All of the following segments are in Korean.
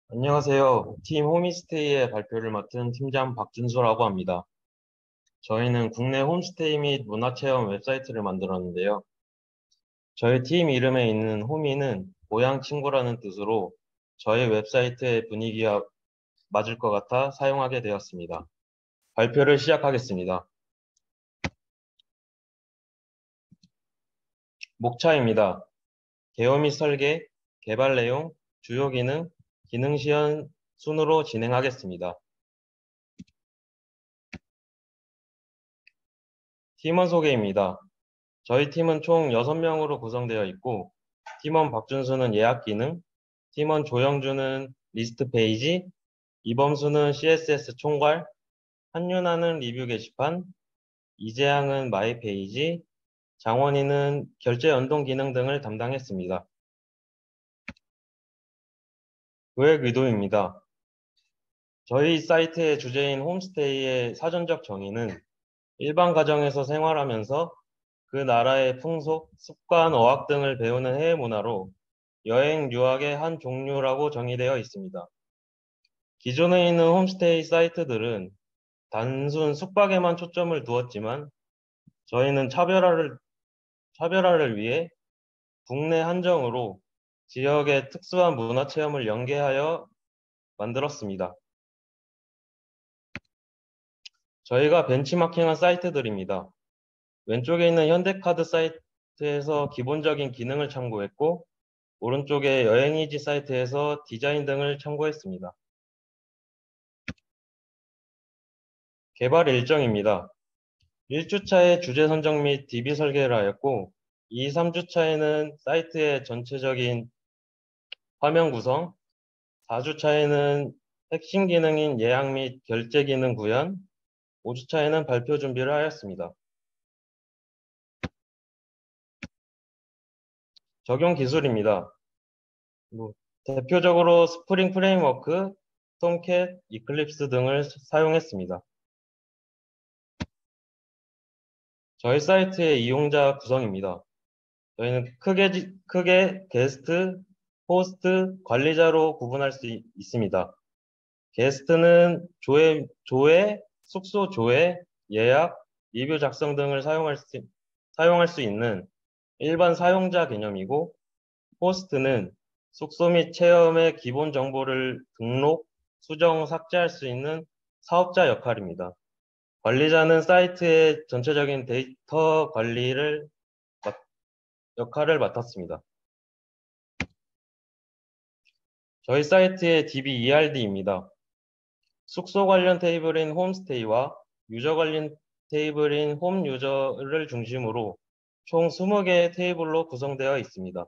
안녕하세요. 팀 호미스테이의 발표를 맡은 팀장 박준수라고 합니다. 저희는 국내 홈스테이 및 문화체험 웹사이트를 만들었는데요. 저희 팀 이름에 있는 호미는 고향 친구라는 뜻으로 저희 웹사이트의 분위기와 맞을 것 같아 사용하게 되었습니다. 발표를 시작하겠습니다. 목차입니다. 개요 및 설계, 개발 내용, 주요 기능, 기능 시연 순으로 진행하겠습니다. 팀원 소개입니다. 저희 팀은 총 6명으로 구성되어 있고, 팀원 박준수는 예약 기능, 팀원 조영주는 리스트 페이지, 이범수는 CSS 총괄, 한윤아는 리뷰 게시판, 이재양은 마이 페이지, 장원희는 결제 연동 기능 등을 담당했습니다. 계획 의도입니다. 저희 사이트의 주제인 홈스테이의 사전적 정의는 일반 가정에서 생활하면서 그 나라의 풍속, 습관, 어학 등을 배우는 해외 문화로 여행, 유학의 한 종류라고 정의되어 있습니다. 기존에 있는 홈스테이 사이트들은 단순 숙박에만 초점을 두었지만 저희는 차별화를 위해 국내 한정으로 지역의 특수한 문화 체험을 연계하여 만들었습니다. 저희가 벤치마킹한 사이트들입니다. 왼쪽에 있는 현대카드 사이트에서 기본적인 기능을 참고했고, 오른쪽에 여행이지 사이트에서 디자인 등을 참고했습니다. 개발 일정입니다. 1주차에 주제 선정 및 DB 설계를 하였고, 2, 3주차에는 사이트의 전체적인 화면 구성, 4주차에는 핵심 기능인 예약 및 결제 기능 구현, 5주차에는 발표 준비를 하였습니다. 적용 기술입니다. 대표적으로 스프링 프레임워크, 톰캣, 이클립스 등을 사용했습니다. 저희 사이트의 이용자 구성입니다. 저희는 크게 게스트, 호스트, 관리자로 구분할 수 있습니다. 게스트는 숙소 조회, 예약, 리뷰 작성 등을 사용할 수 있는 일반 사용자 개념이고, 호스트는 숙소 및 체험의 기본 정보를 등록, 수정, 삭제할 수 있는 사업자 역할입니다. 관리자는 사이트의 전체적인 데이터 역할을 맡았습니다. 저희 사이트의 DB2RD입니다. 숙소 관련 테이블인 홈스테이와 유저 관련 테이블인 홈 유저를 중심으로 총 20개의 테이블로 구성되어 있습니다.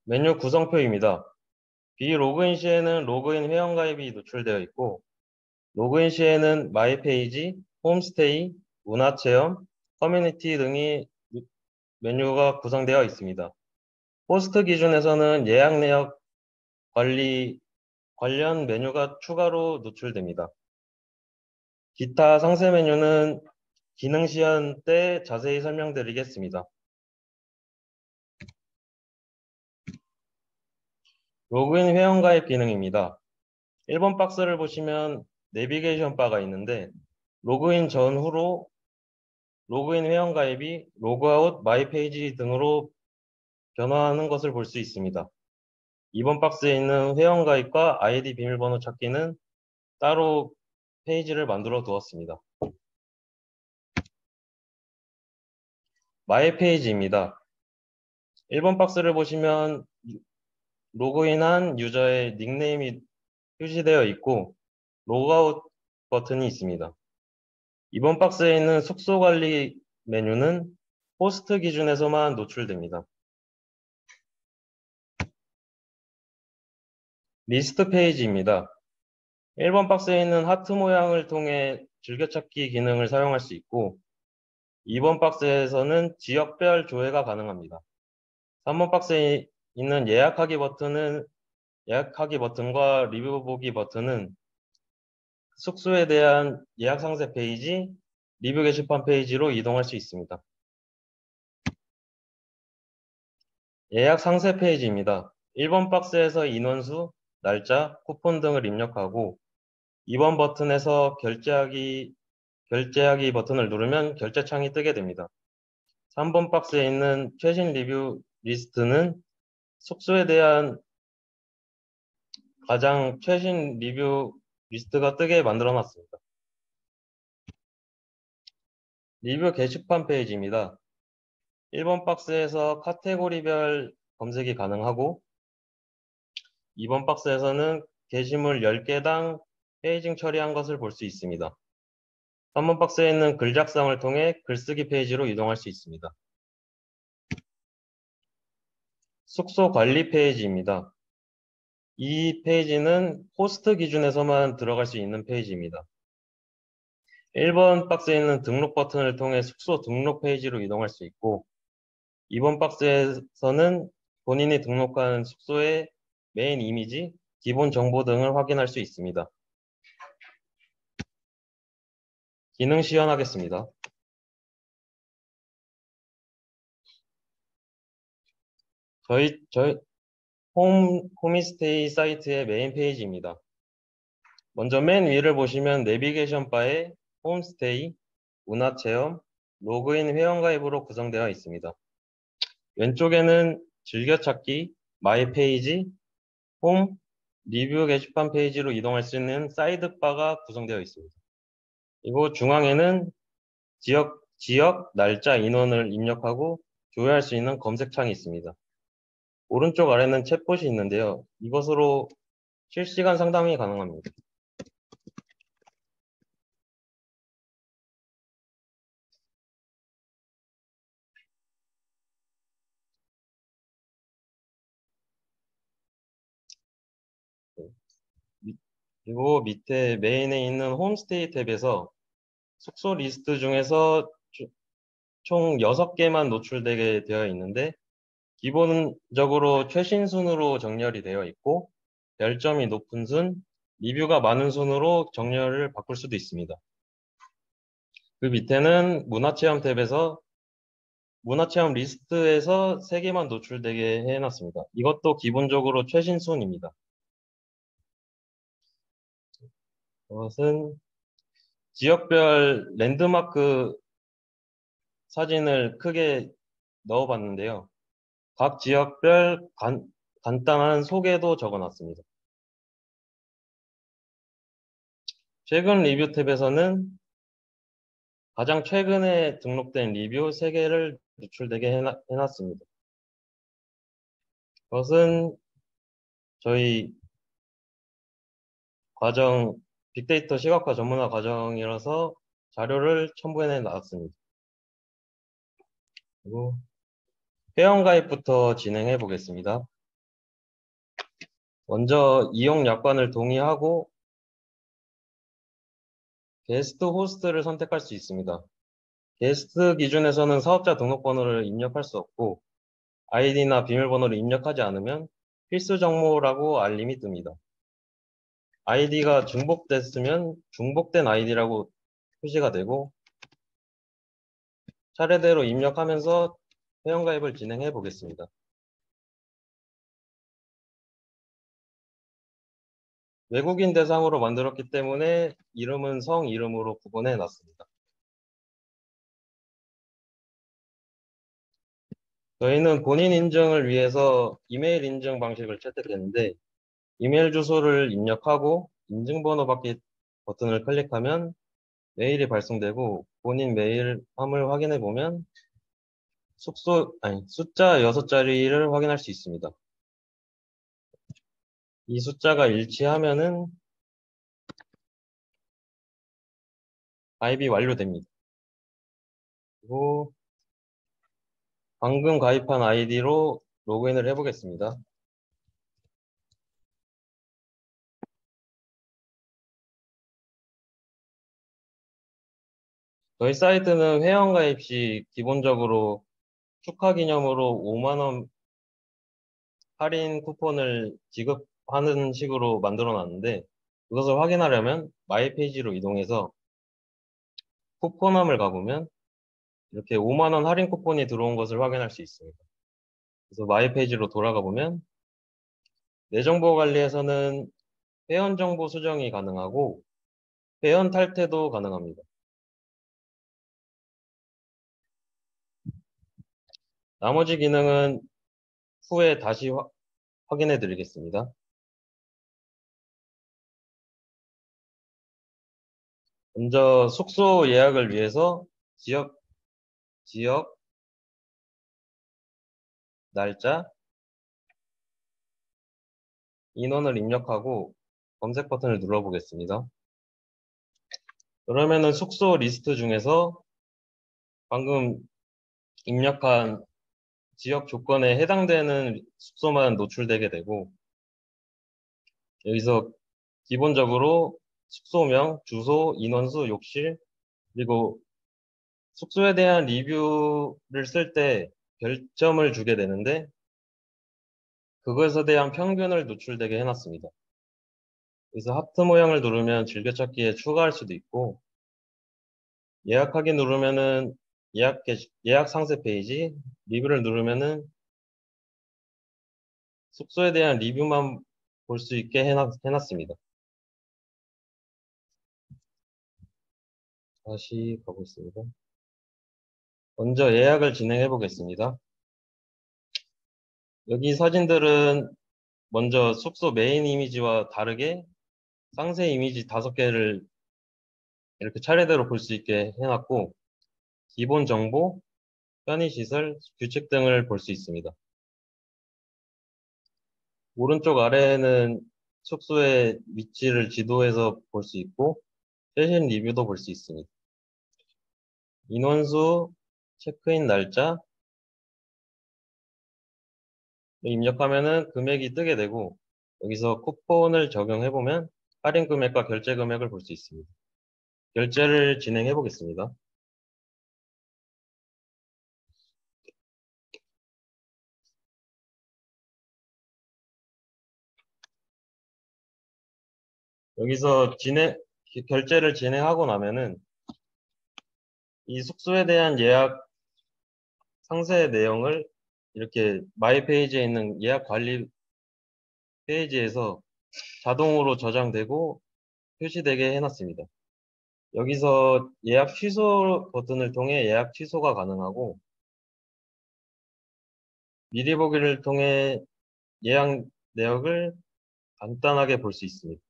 메뉴 구성표입니다. 비로그인 시에는 로그인 회원가입이 노출되어 있고, 로그인 시에는 마이 페이지, 홈스테이, 문화체험, 커뮤니티 등이 메뉴가 구성되어 있습니다. 호스트 기준에서는 예약 내역 관련 메뉴가 추가로 노출됩니다. 기타 상세 메뉴는 기능 시연 때 자세히 설명드리겠습니다. 로그인 회원가입 기능입니다. 1번 박스를 보시면 내비게이션 바가 있는데 로그인 전후로 로그인 회원가입이 로그아웃, 마이 페이지 등으로 변화하는 것을 볼 수 있습니다. 2번 박스에 있는 회원가입과 아이디 비밀번호 찾기는 따로 페이지를 만들어 두었습니다. 마이 페이지입니다. 1번 박스를 보시면 로그인한 유저의 닉네임이 표시되어 있고 로그아웃 버튼이 있습니다. 이번 박스에 있는 숙소 관리 메뉴는 호스트 기준에서만 노출됩니다. 리스트 페이지입니다. 1번 박스에 있는 하트 모양을 통해 즐겨찾기 기능을 사용할 수 있고 2번 박스에서는 지역별 조회가 가능합니다. 3번 박스에 있는 예약하기 버튼과 리뷰 보기 버튼은 숙소에 대한 예약 상세 페이지, 리뷰 게시판 페이지로 이동할 수 있습니다. 예약 상세 페이지입니다. 1번 박스에서 인원수, 날짜, 쿠폰 등을 입력하고 2번 버튼에서 결제하기 버튼을 누르면 결제창이 뜨게 됩니다. 3번 박스에 있는 최신 리뷰 리스트는 숙소에 대한 가장 최신 리뷰 리스트가 뜨게 만들어 놨습니다. 리뷰 게시판 페이지입니다. 1번 박스에서 카테고리별 검색이 가능하고 2번 박스에서는 게시물 10개당 페이징 처리한 것을 볼 수 있습니다. 3번 박스에 있는 글 작성을 통해 글쓰기 페이지로 이동할 수 있습니다. 숙소 관리 페이지입니다. 이 페이지는 호스트 기준에서만 들어갈 수 있는 페이지입니다. 1번 박스에 있는 등록 버튼을 통해 숙소 등록 페이지로 이동할 수 있고 2번 박스에서는 본인이 등록한 숙소의 메인 이미지, 기본 정보 등을 확인할 수 있습니다. 기능 시연하겠습니다. 저희 홈이스테이 사이트의 메인 페이지입니다. 먼저 맨 위를 보시면 내비게이션 바에 홈스테이, 문화체험, 로그인 회원가입으로 구성되어 있습니다. 왼쪽에는 즐겨찾기, 마이 페이지, 홈, 리뷰 게시판 페이지로 이동할 수 있는 사이드바가 구성되어 있습니다. 그리고 중앙에는 지역, 날짜, 인원을 입력하고 조회할 수 있는 검색창이 있습니다. 오른쪽 아래는 챗봇이 있는데요. 이것으로 실시간 상담이 가능합니다. 그리고 밑에 메인에 있는 홈스테이 탭에서 숙소 리스트 중에서 총 6개만 노출되게 되어 있는데 기본적으로 최신 순으로 정렬이 되어 있고 별점이 높은 순, 리뷰가 많은 순으로 정렬을 바꿀 수도 있습니다. 그 밑에는 문화체험 탭에서 문화체험 리스트에서 3개만 노출되게 해놨습니다. 이것도 기본적으로 최신 순입니다. 이것은 지역별 랜드마크 사진을 크게 넣어봤는데요. 각 지역별 간단한 소개도 적어놨습니다. 최근 리뷰 탭에서는 가장 최근에 등록된 리뷰 3개를 노출되게 해놨습니다. 그것은 저희 과정 빅데이터 시각화 전문화 과정이라서 자료를 첨부해 놨습니다. 그리고 회원가입부터 진행해 보겠습니다. 먼저 이용 약관을 동의하고 게스트 호스트를 선택할 수 있습니다. 게스트 기준에서는 사업자 등록번호를 입력할 수 없고 아이디나 비밀번호를 입력하지 않으면 필수 정보라고 알림이 뜹니다. 아이디가 중복됐으면 중복된 아이디라고 표시가 되고 차례대로 입력하면서 회원가입을 진행해 보겠습니다. 외국인 대상으로 만들었기 때문에 이름은 성 이름으로 구분해 놨습니다. 저희는 본인 인증을 위해서 이메일 인증 방식을 채택했는데 이메일 주소를 입력하고 인증번호 받기 버튼을 클릭하면 메일이 발송되고 본인 메일함을 확인해 보면 숫자 6자리를 확인할 수 있습니다. 이 숫자가 일치하면은 가입이 완료됩니다. 그리고 방금 가입한 아이디로 로그인을 해보겠습니다. 저희 사이트는 회원가입 시 기본적으로 축하 기념으로 5만 원 할인 쿠폰을 지급하는 식으로 만들어 놨는데 그것을 확인하려면 마이 페이지로 이동해서 쿠폰함을 가보면 이렇게 5만 원 할인 쿠폰이 들어온 것을 확인할 수 있습니다. 그래서 마이 페이지로 돌아가 보면 내정보 관리에서는 회원 정보 수정이 가능하고 회원 탈퇴도 가능합니다. 나머지 기능은 후에 다시 확인해 드리겠습니다. 먼저 숙소 예약을 위해서 지역, 날짜, 인원을 입력하고 검색 버튼을 눌러보겠습니다. 그러면은 숙소 리스트 중에서 방금 입력한 지역 조건에 해당되는 숙소만 노출되게 되고, 여기서 기본적으로 숙소명, 주소, 인원수, 욕실, 그리고 숙소에 대한 리뷰를 쓸 때 별점을 주게 되는데, 그것에 대한 평균을 노출되게 해놨습니다. 그래서 하트 모양을 누르면 즐겨찾기에 추가할 수도 있고, 예약하기 누르면은 예약 상세 페이지, 리뷰를 누르면은 숙소에 대한 리뷰만 볼 수 있게 해놨습니다. 다시 가보겠습니다. 먼저 예약을 진행해 보겠습니다. 여기 사진들은 먼저 숙소 메인 이미지와 다르게 상세 이미지 5개를 이렇게 차례대로 볼 수 있게 해놨고, 기본 정보, 편의시설, 규칙 등을 볼 수 있습니다. 오른쪽 아래에는 숙소의 위치를 지도에서 볼 수 있고, 최신 리뷰도 볼 수 있습니다. 인원수, 체크인 날짜 입력하면은 금액이 뜨게 되고, 여기서 쿠폰을 적용해보면 할인 금액과 결제 금액을 볼 수 있습니다. 결제를 진행해 보겠습니다. 여기서 결제를 진행하고 나면은 이 숙소에 대한 예약 상세 내용을 이렇게 마이 페이지에 있는 예약 관리 페이지에서 자동으로 저장되고 표시되게 해놨습니다. 여기서 예약 취소 버튼을 통해 예약 취소가 가능하고, 미리 보기를 통해 예약 내역을 간단하게 볼 수 있습니다.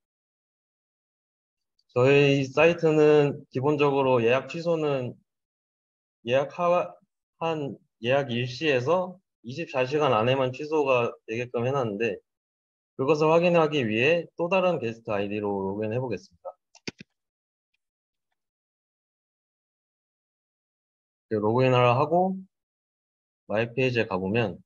저희 사이트는 기본적으로 예약 취소는 한 예약 일시에서 24시간 안에만 취소가 되게끔 해놨는데, 그것을 확인하기 위해 또 다른 게스트 아이디로 로그인해 보겠습니다. 로그인을 하고 마이 페이지에 가보면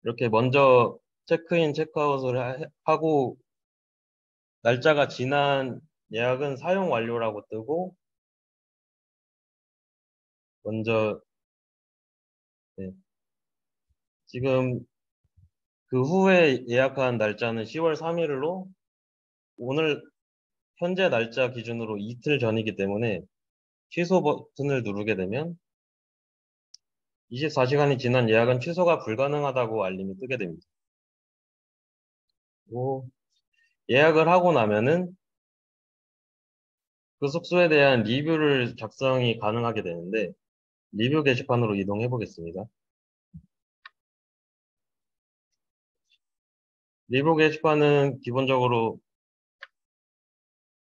이렇게 먼저 체크인, 체크아웃을 하고 날짜가 지난 예약은 사용 완료라고 뜨고, 먼저 네, 지금 그 후에 예약한 날짜는 10월 3일로 오늘 현재 날짜 기준으로 이틀 전이기 때문에 취소 버튼을 누르게 되면 24시간이 지난 예약은 취소가 불가능하다고 알림이 뜨게 됩니다. 그리고 예약을 하고 나면은 그 숙소에 대한 리뷰를 작성이 가능하게 되는데, 리뷰 게시판으로 이동해 보겠습니다. 리뷰 게시판은 기본적으로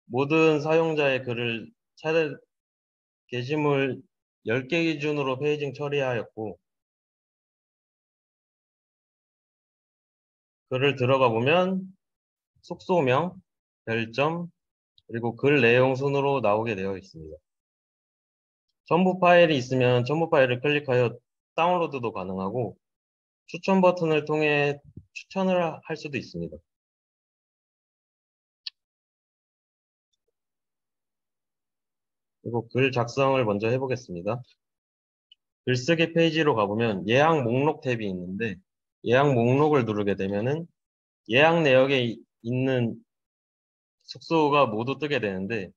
모든 사용자의 글을 게시물 10개 기준으로 페이징 처리하였고, 글을 들어가 보면 숙소명, 별점, 그리고 글 내용 순으로 나오게 되어 있습니다. 첨부 파일이 있으면 첨부 파일을 클릭하여 다운로드도 가능하고, 추천 버튼을 통해 추천을 할 수도 있습니다. 그리고 글 작성을 먼저 해보겠습니다. 글쓰기 페이지로 가보면 예약 목록 탭이 있는데, 예약 목록을 누르게 되면은 예약 내역에 있는 숙소가 모두 뜨게 되는데,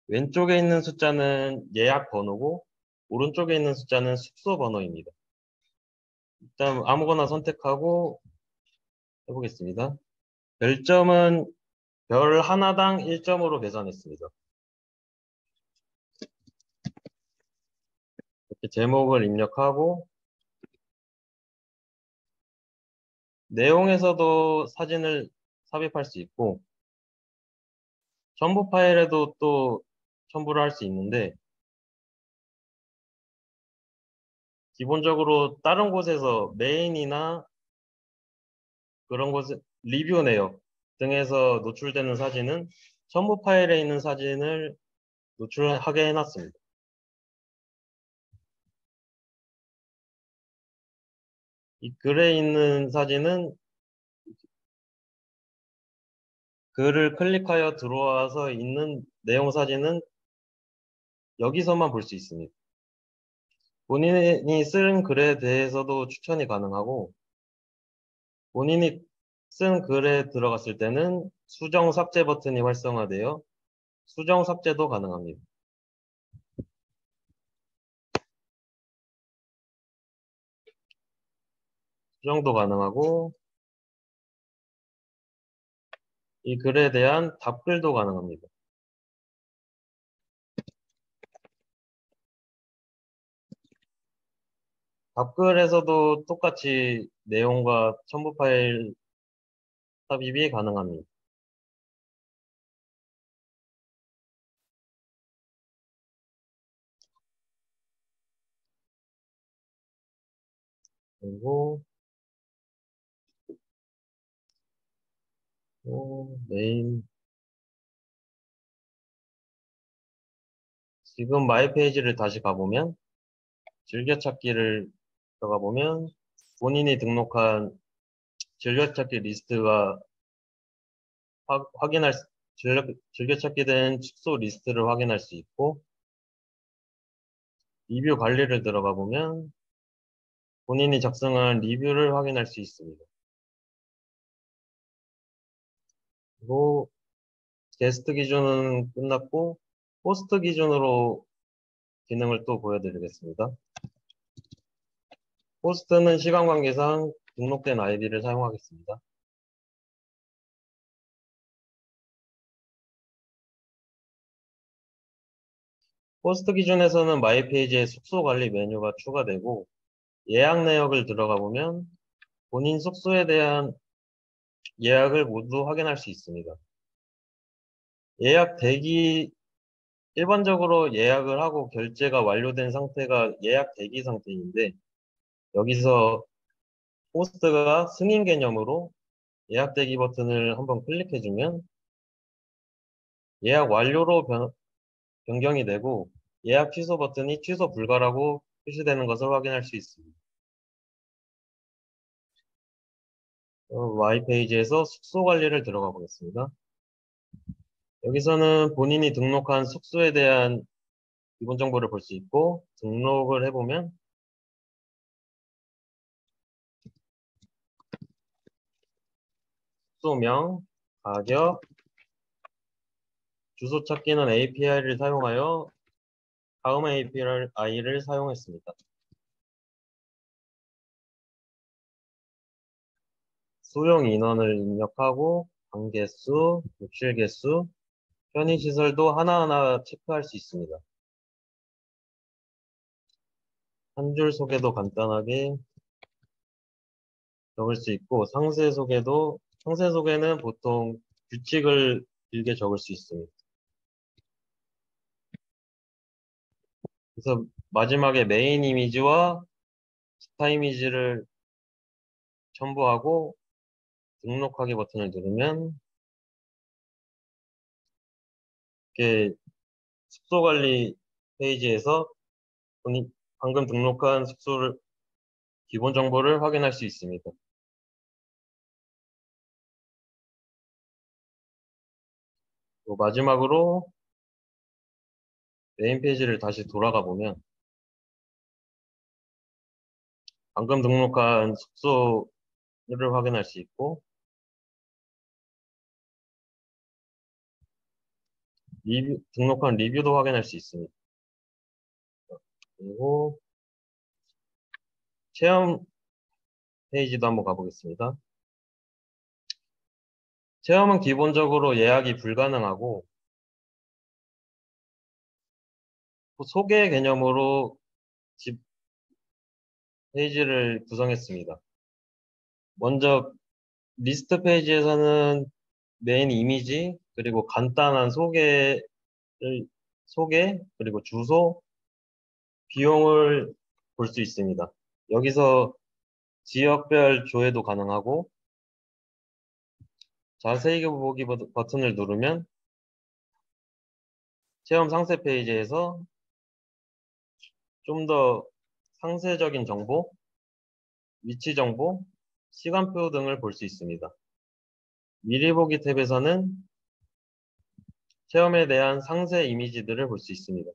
왼쪽에 있는 숫자는 예약 번호고 오른쪽에 있는 숫자는 숙소 번호입니다. 일단 아무거나 선택하고 해보겠습니다. 별점은 별 하나당 1점으로 계산했습니다. 이렇게 제목을 입력하고 내용에서도 사진을 삽입할 수 있고 첨부 파일에도 또 첨부를 할 수 있는데 기본적으로 다른 곳에서 메인이나 그런 곳에 리뷰 내역 등에서 노출되는 사진은 첨부 파일에 있는 사진을 노출하게 해놨습니다. 이 글에 있는 사진은 글을 클릭하여 들어와서 있는 내용 사진은 여기서만 볼 수 있습니다. 본인이 쓴 글에 대해서도 추천이 가능하고 본인이 쓴 글에 들어갔을 때는 수정 삭제 버튼이 활성화되어 수정 삭제도 가능합니다. 수정도 가능하고 이 글에 대한 답글도 가능합니다. 답글에서도 똑같이 내용과 첨부 파일 삽입이 가능합니다. 그리고 또 메인 지금 마이 페이지를 다시 가보면 즐겨찾기를 들어가 보면 본인이 등록한 즐겨찾기 리스트가 확인할 즐겨찾기 된 축소 리스트를 확인할 수 있고 리뷰 관리를 들어가 보면 본인이 작성한 리뷰를 확인할 수 있습니다. 그리고 게스트 기준은 끝났고 호스트 기준으로 기능을 또 보여드리겠습니다. 호스트는 시간 관계상 등록된 아이디를 사용하겠습니다. 호스트 기준에서는 마이 페이지에 숙소 관리 메뉴가 추가되고 예약 내역을 들어가 보면 본인 숙소에 대한 예약을 모두 확인할 수 있습니다. 예약 대기 일반적으로 예약을 하고 결제가 완료된 상태가 예약 대기 상태인데 여기서 호스트가 승인 개념으로 예약 대기 버튼을 한번 클릭해주면 예약 완료로 변경이 되고 예약 취소 버튼이 취소 불가라고 표시되는 것을 확인할 수 있습니다. Y 페이지에서 숙소 관리를 들어가 보겠습니다. 여기서는 본인이 등록한 숙소에 대한 기본 정보를 볼 수 있고 등록을 해보면 숙소명, 가격, 주소 찾기는 API를 사용하여 다음 API를 사용했습니다. 수용 인원을 입력하고 방 개수, 욕실 개수, 편의시설도 하나하나 체크할 수 있습니다. 한 줄 소개도 간단하게 적을 수 있고 상세 소개는 보통 규칙을 길게 적을 수 있습니다. 그래서 마지막에 메인 이미지와 스타 이미지를 첨부하고 등록하기 버튼을 누르면 이렇게 숙소 관리 페이지에서 본인 방금 등록한 숙소를 기본 정보를 확인할 수 있습니다. 또 마지막으로 메인 페이지를 다시 돌아가 보면 방금 등록한 숙소를 확인할 수 있고 등록한 리뷰도 확인할 수 있습니다. 그리고 체험 페이지도 한번 가보겠습니다. 체험은 기본적으로 예약이 불가능하고 소개 개념으로 집 페이지를 구성했습니다. 먼저 리스트 페이지에서는 메인 이미지 그리고 간단한 소개 그리고 주소, 비용을 볼 수 있습니다. 여기서 지역별 조회도 가능하고 자세히 보기 버튼을 누르면 체험 상세 페이지에서 좀 더 상세적인 정보, 위치 정보, 시간표 등을 볼 수 있습니다. 미리 보기 탭에서는 체험에 대한 상세 이미지들을 볼 수 있습니다.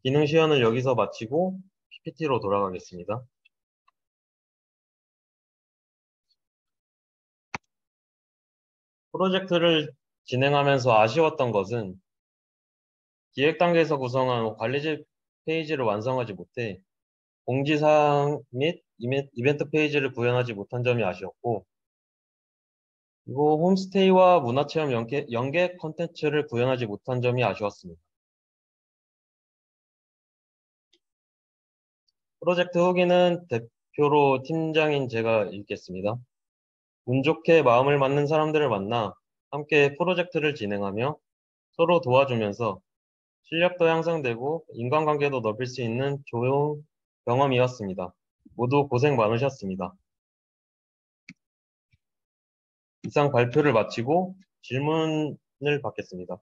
기능 시연을 여기서 마치고 PPT로 돌아가겠습니다. 프로젝트를 진행하면서 아쉬웠던 것은 기획 단계에서 구성한 관리직 페이지를 완성하지 못해 공지사항 및 이벤트 페이지를 구현하지 못한 점이 아쉬웠고, 그리고 홈스테이와 문화체험 연계 콘텐츠를 구현하지 못한 점이 아쉬웠습니다. 프로젝트 후기는 대표로 팀장인 제가 읽겠습니다. 운 좋게 마음을 맞는 사람들을 만나 함께 프로젝트를 진행하며 서로 도와주면서 실력도 향상되고 인간관계도 넓힐 수 있는 좋은 경험이었습니다. 모두 고생 많으셨습니다. 이상 발표를 마치고 질문을 받겠습니다.